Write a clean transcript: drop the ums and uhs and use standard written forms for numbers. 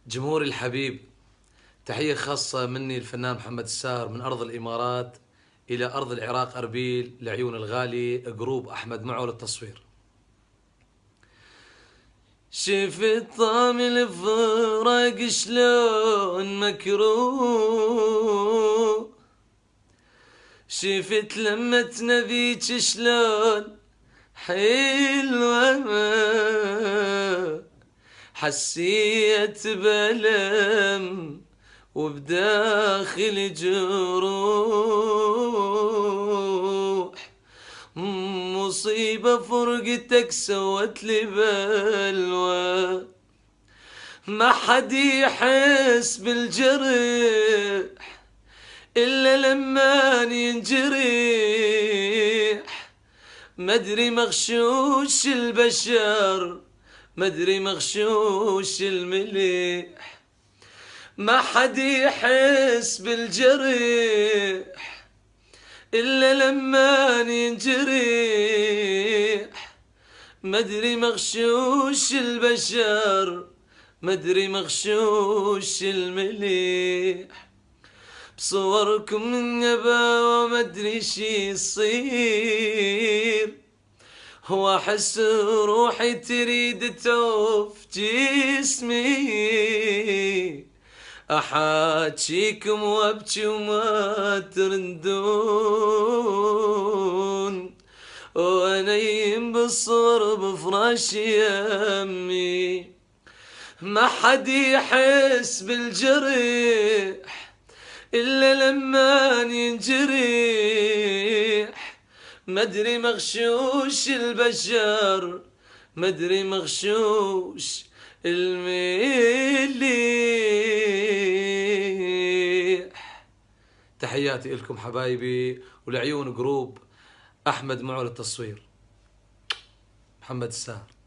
جمهوري الحبيب، تحية خاصة مني الفنان محمد الساهر من أرض الإمارات إلى أرض العراق أربيل لعيون الغالي كروب احمد معه للتصوير. شفت طعم الفراق شلون مكروه، شفت لمتنا ذيك شلون حلوة، حسيت بألم وبداخل جروح، مصيبة فرقتك سوت لي بلوى، ما حد يحس بالجرح إلا لما ينجرح، مدري مغشوش البشر مدري مغشوش المليح، ما حد يحس بالجرح إلا لما ينجرح، مدري مغشوش البشر مدري مغشوش المليح، بصوركم من نبا ومدري شي يصير، هو احس روحي تريد توف جسمي، احاجيكم وابكي وما ترندون، وانيم بالصور بفراش يمي، ما حد يحس بالجرح إلا لما ينجرح، مدري مغشوش البشر مدري مغشوش المليح. تحياتي لكم حبايبي ولعيون كروب احمد معه للتصوير. محمد الساهر.